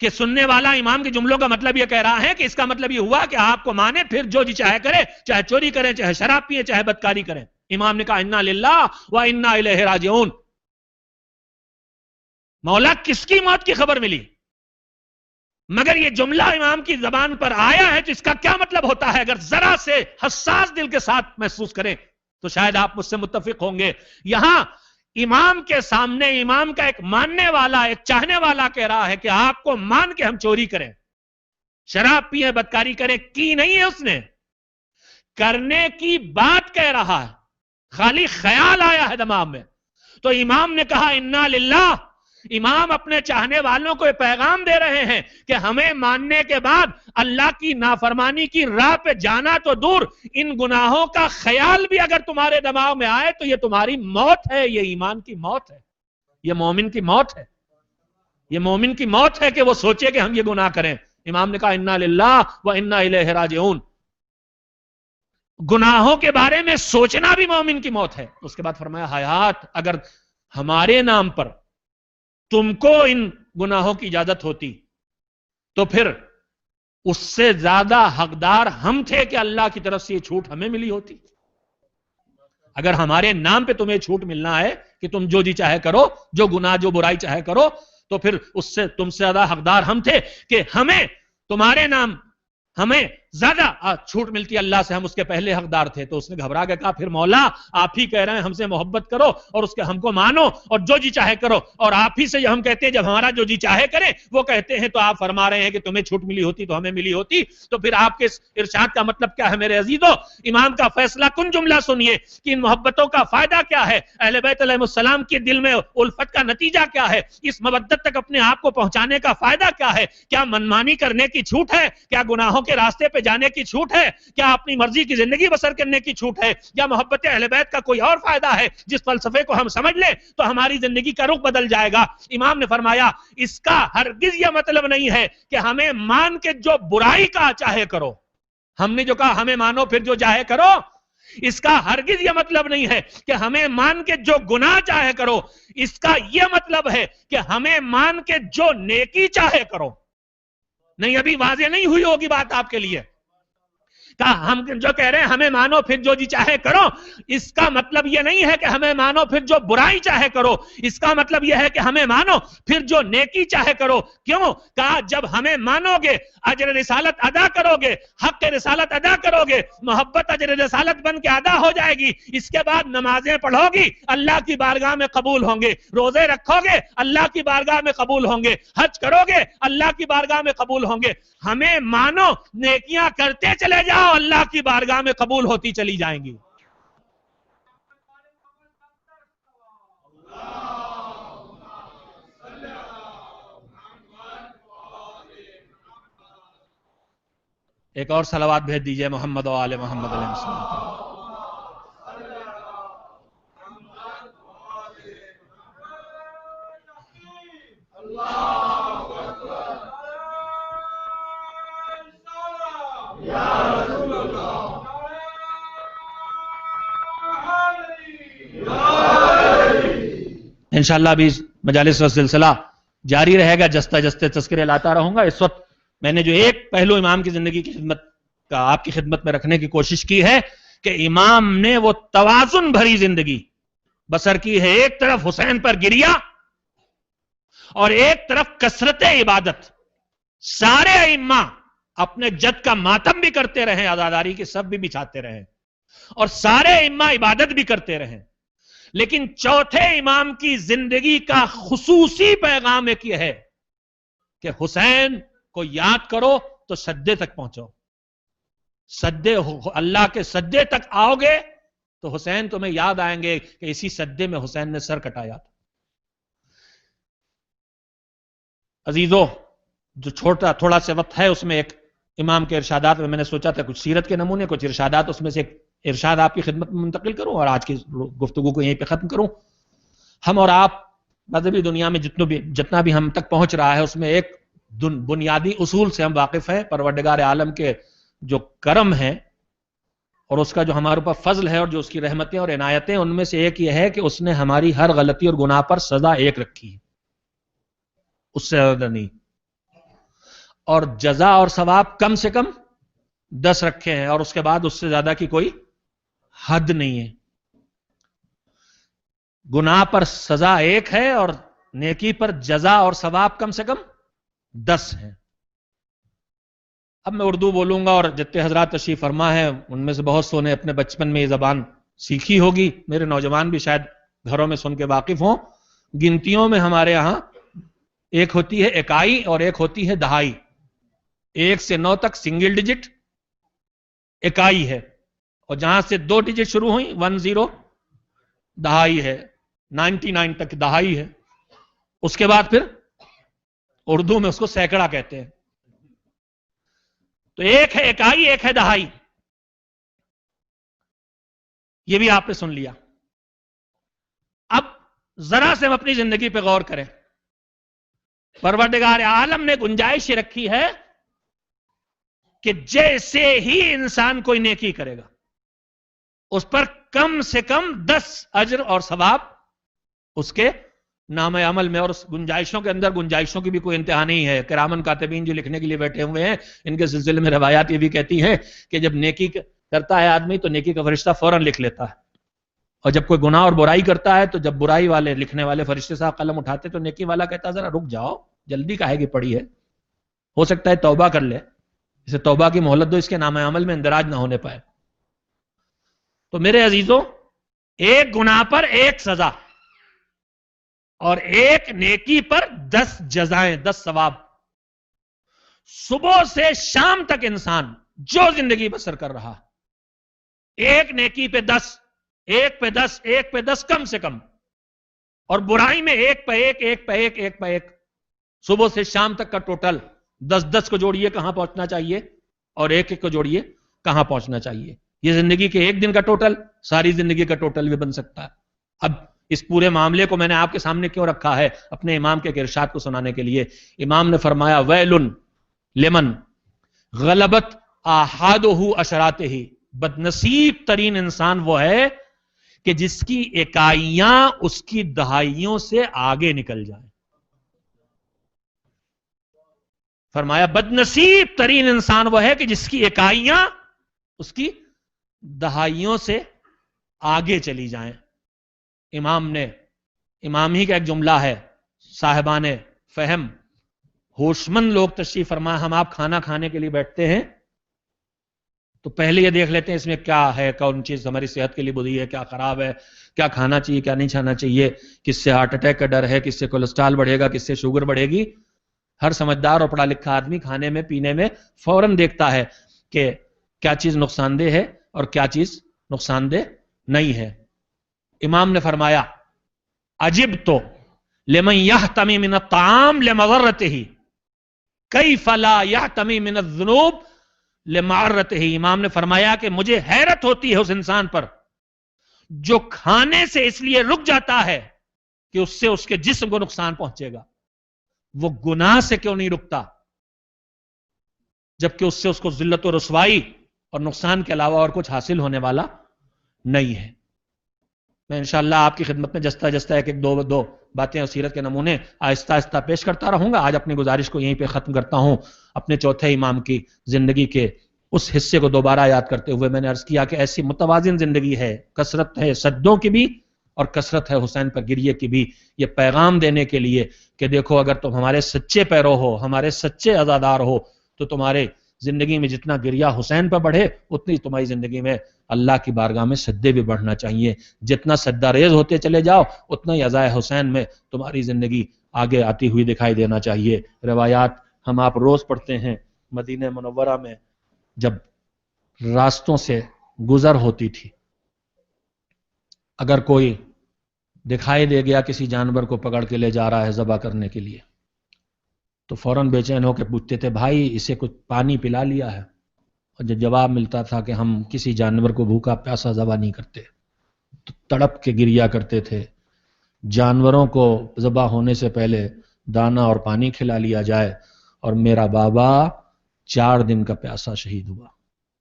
کہ سننے والا امام کے جملوں کا مطلب یہ کہہ رہا ہے کہ اس کا مطلب یہ ہوا کہ آپ کو مانے پھر جو جی چاہے کرے، چاہے چوری کریں، چاہے شراب پیئیں، چاہے بدکاری کریں. امام نے کہا انا للہ و انا الیہ راجعون. مولا کس کی موت کی خبر ملی؟ مگر یہ جملہ امام کی زبان پر آیا ہے تو اس کا کیا مطلب ہوتا ہے؟ اگر ذرا سے حساس دل کے ساتھ محسوس کریں تو شاید آپ مجھ سے متفق ہوں گے. یہاں امام کے سامنے امام کا ایک ماننے والا، ایک چاہنے والا کہہ رہا ہے کہ آپ کو مان کے ہم چوری کریں، شراب پیئیں، بدکاری کریں. کی نہیں ہے اس نے، کرنے کی بات کہہ رہا ہے، خالی خیال آیا ہے دماغ میں. تو امام نے کہا انا للہ. امام اپنے چاہنے والوں کو یہ پیغام دے رہے ہیں کہ ہمیں ماننے کے بعد اللہ کی نافرمانی کی راہ پہ جانا تو دور، ان گناہوں کا خیال بھی اگر تمہارے دماغ میں آئے تو یہ تمہاری موت ہے. یہ ایمان کی موت ہے، یہ مومن کی موت ہے. یہ مومن کی موت ہے کہ وہ سوچے کہ ہم یہ گناہ کریں. امام نے کہا انا للہ و انا الیہ راجعون. گناہوں کے بارے میں سوچنا بھی مومن کی موت ہے. اس کے بعد فرمایا حیات، اگر ہمارے نام پر تم کو ان گناہوں کی اجازت ہوتی تو پھر اس سے زیادہ حقدار ہم تھے کہ اللہ کی طرف سے یہ چھوٹ ہمیں ملی ہوتی. اگر ہمارے نام پہ تمہیں چھوٹ ملنا ہے کہ تم جو جی چاہے کرو، جو گناہ جو برائی چاہے کرو، تو پھر اس سے تم سے زیادہ حقدار ہم تھے کہ ہمیں تمہارے نام ہمیں زیادہ چھوٹ ملتی اللہ سے، ہم اس کے پہلے حقدار تھے. تو اس نے گھبرا کے کہا پھر مولا آپ ہی کہہ رہے ہیں ہم سے محبت کرو اور اس کے ہم کو مانو اور جو جی چاہے کرو، اور آپ ہی سے ہم کہتے ہیں جب ہمارا جو جی چاہے کرے وہ کہتے ہیں تو آپ فرما رہے ہیں کہ تمہیں چھوٹ ملی ہوتی تو ہمیں ملی ہوتی. تو پھر آپ کے اس ارشاد کا مطلب کیا ہے میرے عزیزو؟ امام کا فیصلہ کن جملہ سنیے کہ ان محبتوں کا فائدہ کیا ہے، اہل بیت علیہ السلام کے دل میں الفت کا نتیجہ کیا ہے، اس مودت تک اپنے آپ کو پہنچانے کا فائدہ کیا ہے. کیا منمانی کرنے کی چھوٹ ہے؟ کیا گناہوں کے راستے پہ جانے کی چھوٹ ہے؟ کیا اپنی مرضی کی زندگی بسر کرنے کی چھوٹ ہے؟ یا محبت اہل بیت کا کوئی اور فائدہ ہے جس فلسفے کو ہم سمجھ لیں تو ہماری زندگی کا رخ بدل جائے گا؟ امام نے فرمایا اس کا ہرگز یہ مطلب نہیں ہے کہ ہمیں مان کے جو برائی کا چاہے کرو. ہم نے جو کہا ہمیں مانو پھر جو چاہے کرو، اس کا ہرگز یہ مطلب نہیں ہے کہ ہمیں مان کے جو گناہ چاہے کرو. اس کا یہ مطلب ہے کہ ہمیں مان کے جو نیکی چاہے کرو. نہیں ابھی واضح نہیں ہوئی ہوگی بات آپ کے لیے. کہا ہم جو کہہ رہے ہیں ہمیں مانو پھر جو جی چاہے کرو، اس کا مطلب یہ نہیں ہے کہ ہمیں مانو پھر جو برائی چاہے کرو، اس کا مطلب یہ ہے کہ ہمیں مانو پھر جو نیکی چاہے کرو۔ کیوں؟ کہا جب ہمیں مانو گے، اجر رسالت ادا کرو گے، حق رسالت ادا کرو گے، محبت اجر رسالت بن کے ادا ہو جائے گی، اس کے بعد نمازیں پڑھو گی، اللہ کی بارگاہ میں قبول ہوں گے، روزے رکھو گے، اللہ کی بارگاہ میں قبول ہوں گے، حج کرو گے، اللہ کی بارگاہ میں قبول ہوں گے۔ ہمیں مانو، نیکیاں کرتے چلے جاؤ، اللہ کی بارگاہ میں قبول ہوتی چلی جائیں گی۔ ایک اور صلوات بھیج دیجئے محمد و آل محمد علیہ السلام۔ انشاءاللہ بھی مجالس کا سلسلہ جاری رہے گا، جستے جستے تذکرے لاتا رہوں گا۔ اس وقت میں نے جو ایک پہلو امام کی زندگی کی خدمت کا آپ کی خدمت میں رکھنے کی کوشش کی ہے کہ امام نے وہ توازن بھری زندگی بسر کی ہے، ایک طرف حسین پر گریا اور ایک طرف کثرت عبادت۔ سارے ائمہ اپنے جد کا ماتم بھی کرتے رہے، عزاداری کے سب بھی بچھاتے رہے، اور سارے ائمہ عبادت بھی کرتے رہے، لیکن چوتھے امام کی زندگی کا خصوصی پیغام ایک یہ ہے کہ حسین کو یاد کرو تو سجدے تک پہنچو۔ سجدے، اللہ کے سجدے تک آؤ گے تو حسین تمہیں یاد آئیں گے کہ اسی سجدے میں حسین نے سر کٹایا تھا۔ عزیزو، جو تھوڑا سا وقت ہے اس میں ایک امام کے ارشادات میں نے سوچا تھا کچھ سیرت کے نمونے، کچھ ارشادات، اس میں سے ایک ارشاد آپ کی خدمت میں منتقل کروں اور آج کی گفتگو کو یہیں پہ ختم کروں۔ ہم اور آپ مذہبی دنیا میں جتنا بھی ہم تک پہنچ رہا ہے اس میں ایک بنیادی اصول سے ہم واقف ہیں، پروردگار عالم کے جو کرم ہے اور اس کا جو ہمارے اوپر فضل ہے اور جو اس کی رحمتیں اور عنایتیں، ان میں سے ایک یہ ہے کہ اس نے ہماری ہر غلطی اور گناہ پر سزا ایک رکھی ہے، اس سے زیادہ نہیں، اور جزا اور ثواب کم سے کم 10 رکھے ہیں، اور اس کے بعد اس سے زیادہ کی کوئی حد نہیں ہے۔ گناہ پر سزا ایک ہے اور نیکی پر جزا اور ثواب کم سے کم 10 ہیں۔ اب میں اردو بولوں گا اور جتنے حضرات تشریف فرما ہے ان میں سے بہت سو نے اپنے بچپن میں یہ زبان سیکھی ہوگی، میرے نوجوان بھی شاید گھروں میں سن کے واقف ہوں۔ گنتیوں میں ہمارے یہاں ایک ہوتی ہے اکائی اور ایک ہوتی ہے دہائی۔ 1 سے 9 تک سنگل ڈیجٹ اکائی ہے، اور جہاں سے 2 ڈیجٹ شروع ہوئی 10 دہائی ہے، 99 تک دہائی ہے۔ اس کے بعد پھر اردو میں اس کو سینکڑا کہتے ہیں۔ تو ایک ہے اکائی، ایک ہے دہائی، یہ بھی آپ نے سن لیا۔ اب ذرا سے ہم اپنی زندگی پہ غور کریں۔ پروردگار عالم نے گنجائش رکھی ہے کہ جیسے ہی انسان کوئی نیکی کرے گا اس پر کم سے کم 10 اجر اور ثواب اس کے نام عمل میں، اور اس گنجائشوں کے اندر گنجائشوں کی بھی کوئی انتہا نہیں ہے۔ کرامن کاتبین جو لکھنے کے لیے بیٹھے ہوئے ہیں ان کے سلسلے میں روایات یہ بھی کہتی ہیں کہ جب نیکی کرتا ہے آدمی تو نیکی کا فرشتہ فوراً لکھ لیتا ہے، اور جب کوئی گناہ اور برائی کرتا ہے تو جب برائی والے لکھنے والے فرشتے صاحب قلم اٹھاتے تو نیکی والا کہتا ذرا رک جاؤ، جلدی کاہے کی پڑی ہے، ہو سکتا ہے توبہ کر لے، اسے توبہ کی مہلت دو، اس کے نام عمل میں اندراج نہ ہونے پائے۔ تو میرے عزیزوں، ایک گناہ پر 1 سزا اور ایک نیکی پر 10 جزائیں، 10 ثواب۔ صبح سے شام تک انسان جو زندگی بسر کر رہا، ایک نیکی پہ 10، ایک پہ 10، ایک پہ 10 کم سے کم، اور برائی میں ایک پہ ایک، ایک پہ ایک، ایک پہ ایک، صبح سے شام تک کا ٹوٹل 10 کو جوڑیے کہاں پہنچنا چاہیے، اور ایک کو جوڑیے کہاں پہنچنا چاہیے۔ یہ زندگی کے ایک دن کا ٹوٹل ساری زندگی کا ٹوٹل بھی بن سکتا ہے۔ اب اس پورے معاملے کو میں نے آپ کے سامنے کیوں رکھا ہے؟ اپنے امام کے ارشاد کو سنانے کے لیے۔ امام نے فرمایا ویل لمن غلبت آحادہ اشراتہ، بد نصیب ترین انسان وہ ہے کہ جس کی اکائیاں اس کی دہائیوں سے آگے نکل جائیں۔ فرمایا بد نصیب ترین انسان وہ ہے کہ جس کی اکائیاں اس کی دہائیوں سے آگے چلی جائیں. امام ہی کا ایک جملہ ہے، صاحبان فہم ہوشمند لوگ تشریف فرما، ہم آپ کھانا کھانے کے لیے بیٹھتے ہیں تو پہلے یہ دیکھ لیتے ہیں اس میں کیا ہے، کون چیز ہماری صحت کے لیے بری ہے، کیا خراب ہے، کیا کھانا چاہیے کیا نہیں کھانا چاہیے، کس سے ہارٹ اٹیک کا ڈر ہے، کس سے کولیسٹرول بڑھے گا، کس سے شوگر بڑھے گی. ہر سمجھدار اور پڑھا لکھا آدمی کھانے میں پینے میں فوراً دیکھتا ہے کہ کیا چیز نقصان دہ ہے اور کیا چیز نقصان دہ نہیں ہے. امام نے فرمایا عجب تو لمن یحتمی من الطعام لمضرته کیف لا یحتمی من الذنوب لمعرته. امام نے فرمایا کہ مجھے حیرت ہوتی ہے اس انسان پر جو کھانے سے اس لیے رک جاتا ہے کہ اس سے اس کے جسم کو نقصان پہنچے گا، وہ گناہ سے کیوں نہیں رکتا جبکہ اس سے اس کو ذلت و رسوائی اور نقصان کے علاوہ اور کچھ حاصل ہونے والا نہیں ہے. میں انشاءاللہ آپ کی خدمت میں جستا جستا ایک دو باتیں اور سیرت کے نمونے آہستہ آہستہ پیش کرتا رہوں گا. آج اپنی گزارش کو یہیں پہ ختم کرتا ہوں. اپنے چوتھے امام کی زندگی کے اس حصے کو دوبارہ یاد کرتے ہوئے میں نے عرض کیا کہ ایسی متوازن زندگی ہے، کثرت ہے سجدوں کی بھی اور کثرت ہے حسین پر گریے کی بھی، یہ پیغام دینے کے لیے کہ دیکھو اگر تم ہمارے سچے پیرو ہو، ہمارے سچے عزادار ہو تو تمہارے زندگی میں جتنا گریہ حسین پر بڑھے اتنی تمہاری زندگی میں اللہ کی بارگاہ میں سجدے بھی بڑھنا چاہیے. جتنا سجدہ ریز ہوتے چلے جاؤ اتنا ہی عزائے حسین میں تمہاری زندگی آگے آتی ہوئی دکھائی دینا چاہیے. روایات ہم آپ روز پڑھتے ہیں. مدینہ منورہ میں جب راستوں سے گزر ہوتی تھی، اگر کوئی دکھائی دے گیا کسی جانور کو پکڑ کے لے جا رہا ہے ذبح کرنے کے لیے تو فوراً بے چین ہو کے پوچھتے تھے بھائی اسے کچھ پانی پلا لیا ہے؟ اور جب جواب ملتا تھا کہ ہم کسی جانور کو بھوکا پیاسا ذبح نہیں کرتے تو تڑپ کے گریا کرتے تھے. جانوروں کو ذبح ہونے سے پہلے دانہ اور پانی کھلا لیا جائے. اور میرا بابا 4 دن کا پیاسا شہید ہوا،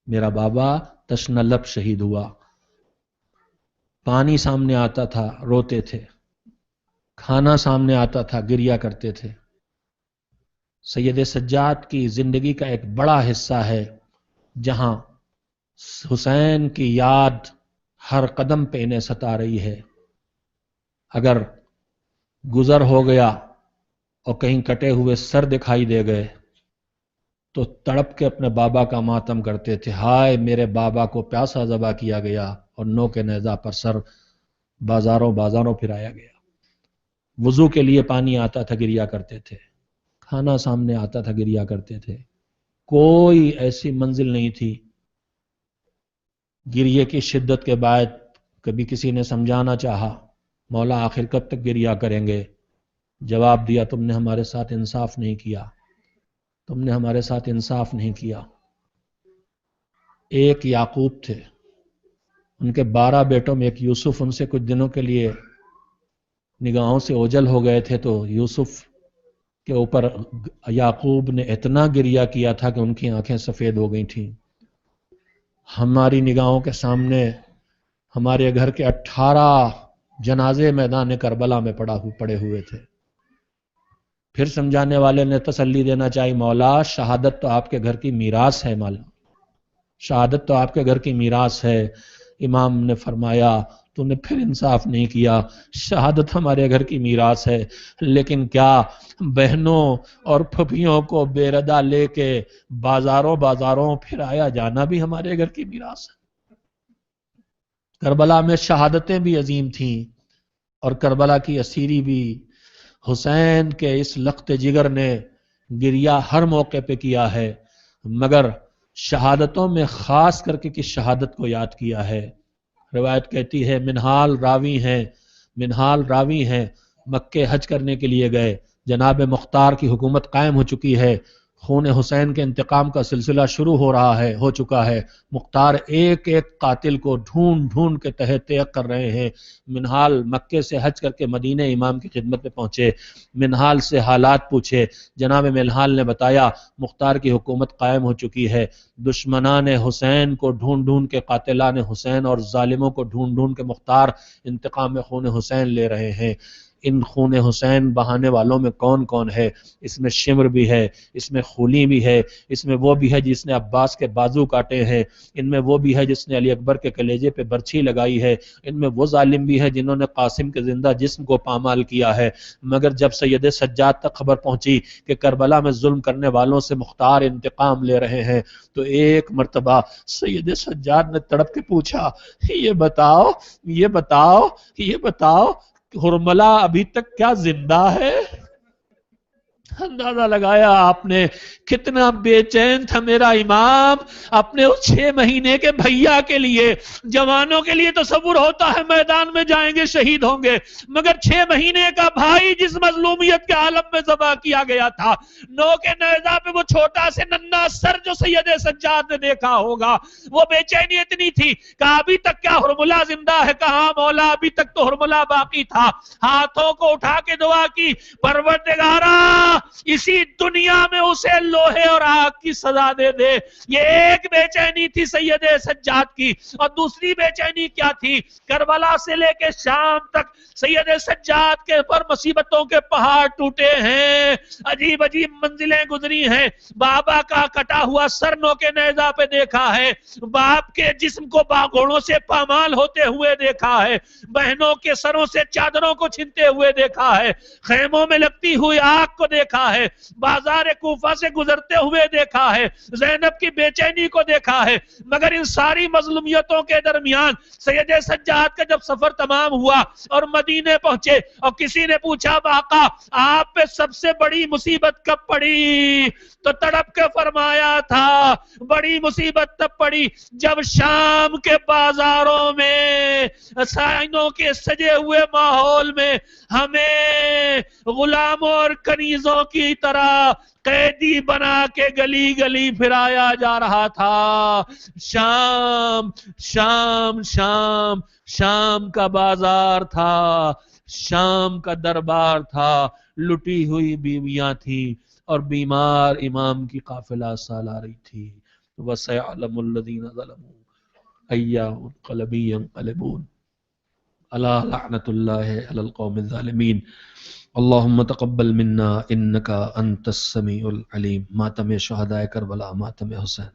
میرا بابا تشنہ لب شہید ہوا. پانی سامنے آتا تھا روتے تھے، کھانا سامنے آتا تھا گریا کرتے تھے. سید سجاد کی زندگی کا ایک بڑا حصہ ہے جہاں حسین کی یاد ہر قدم پہ انہیں ستا رہی ہے. اگر گزر ہو گیا اور کہیں کٹے ہوئے سر دکھائی دے گئے تو تڑپ کے اپنے بابا کا ماتم کرتے تھے، ہائے میرے بابا کو پیاسا ذبح کیا گیا اور نو کے نیزہ پر سر بازاروں پھرایا گیا. وضو کے لیے پانی آتا تھا گریا کرتے تھے، کھانا سامنے آتا تھا گریا کرتے تھے. کوئی ایسی منزل نہیں تھی. گریے کی شدت کے بعد کبھی کسی نے سمجھانا چاہا مولا آخر کب تک گریا کریں گے؟ جواب دیا تم نے ہمارے ساتھ انصاف نہیں کیا، تم نے ہمارے ساتھ انصاف نہیں کیا. ایک یعقوب تھے، ان کے 12 بیٹوں میں ایک یوسف ان سے کچھ دنوں کے لیے نگاہوں سے اوجھل ہو گئے تھے تو یوسف کے اوپر یعقوب نے اتنا گریہ کیا تھا کہ ان کی آنکھیں سفید ہو گئی تھیں. ہماری نگاہوں کے سامنے ہمارے گھر کے 18 جنازے میدان کربلا میں پڑے ہوئے تھے. پھر سمجھانے والے نے تسلی دینا چاہی مولا شہادت تو آپ کے گھر کی میراث ہے، مولا شہادت تو آپ کے گھر کی میراث ہے. امام نے فرمایا تو نے پھر انصاف نہیں کیا، شہادت ہمارے گھر کی میراث ہے لیکن کیا بہنوں اور پھپھیوں کو بے ردا لے کے بازاروں پھر آیا جانا بھی ہمارے گھر کی میراث ہے. کربلا میں شہادتیں بھی عظیم تھیں اور کربلا کی اسیری بھی. حسین کے اس لخت جگر نے گریہ ہر موقع پہ کیا ہے مگر شہادتوں میں خاص کر کے کس شہادت کو یاد کیا ہے. روایت کہتی ہے منہال راوی ہیں مکے حج کرنے کے لیے گئے، جناب مختار کی حکومت قائم ہو چکی ہے، خون حسین کے انتقام کا سلسلہ شروع ہو چکا ہے. مختار ایک ایک قاتل کو ڈھونڈ کے تحت کر رہے ہیں. منہال مکے سے حج کر کے مدینہ امام کی خدمت میں پہنچے، منہال سے حالات پوچھے. جناب منہال نے بتایا مختار کی حکومت قائم ہو چکی ہے، دشمنان حسین کو ڈھونڈ کے قاتلان حسین اور ظالموں کو ڈھونڈ کے مختار انتقام میں خون حسین لے رہے ہیں. ان خون حسین بہانے والوں میں کون کون ہے؟ اس میں شمر بھی ہے، اس میں خولی بھی ہے، اس میں وہ بھی ہے جس نے عباس کے بازو کاٹے ہیں، ان میں وہ بھی ہے جس نے علی اکبر کے کلیجے پہ برچھی لگائی ہے، ان میں وہ ظالم بھی ہے جنہوں نے قاسم کے زندہ جسم کو پامال کیا ہے۔ مگر جب سید سجاد تک خبر پہنچی کہ کربلا میں ظلم کرنے والوں سے مختار انتقام لے رہے ہیں تو ایک مرتبہ سید سجاد نے تڑپ کے پوچھا، یہ بتاؤ یہ بتاؤ یہ بتاؤ ہرملہ ابھی تک کیا زندہ ہے؟ اندازہ لگایا آپ نے کتنا بے چین تھا میرا امام اپنے اس 6 مہینے کے بھیا کے لیے۔ جوانوں کے لیے تصور ہوتا ہے میدان میں جائیں گے شہید ہوں گے، مگر 6 مہینے کا بھائی جس مظلومیت کے عالم میں ذبح کیا گیا تھا، نو کے نیزہ پہ وہ چھوٹا سے ننھا سر جو سید سجاد نے دیکھا ہوگا، وہ بے چینی اتنی تھی کہ ابھی تک کیا ہرملہ زندہ ہے؟ کہاں مولا، ابھی تک تو ہرملہ باقی تھا۔ ہاتھوں کو اٹھا کے دعا کی، پروردگارا اسی دنیا میں اسے لوہے اور آگ کی سزا دے دے۔ یہ ایک بے چینی تھی سید سجاد کی، اور دوسری بے چینی کیا تھی؟ کربلا سے لے کے شام تک سید سجاد کے پر مصیبتوں کے پہاڑ ٹوٹے ہیں، عجیب عجیب منزلیں گزری ہیں۔ بابا کا کٹا ہوا سر نو کے نیزہ پہ دیکھا ہے، باپ کے جسم کو باگھوڑوں سے پامال ہوتے ہوئے دیکھا ہے، بہنوں کے سروں سے چادروں کو چھنتے ہوئے دیکھا ہے، خیموں میں لگتی ہوئی آگ کو دیکھا ہے، بازار کوفہ سے گزرتے ہوئے دیکھا ہے، زینب کی بے چینی کو دیکھا ہے۔ مگر ان ساری مظلومیتوں کے درمیان سید سجاد کا جب سفر تمام ہوا اور مدینے پہنچے اور کسی نے پوچھا آقا آپ پہ سب سے بڑی مصیبت کب پڑی؟ تو تڑپ کے فرمایا تھا بڑی مصیبت تب پڑی جب شام کے بازاروں میں سائنوں کے سجے ہوئے ماحول میں ہمیں غلاموں اور کنیزوں کی طرح قیدی بنا کے گلی گلی پھرایا جا رہا تھا۔ شام شام شام شام کا بازار تھا، شام کا دربار تھا، لٹی ہوئی بیویاں تھیں اور بیمار امام کی قافلہ سال آ رہی تھی۔ وَسَيَعْلَمُ الَّذِينَ ظَلَمُوا أَيَّ مُنقَلَبٍ يَنقَلِبُونَ أَلَا لَعْنَةُ اللَّهِ عَلَى الْقَوْمِ الظَّالِمِينَ اللهم تقبل منا انك انت السميع العليم۔ ماتم شہدائے کربلا، ماتم حسین۔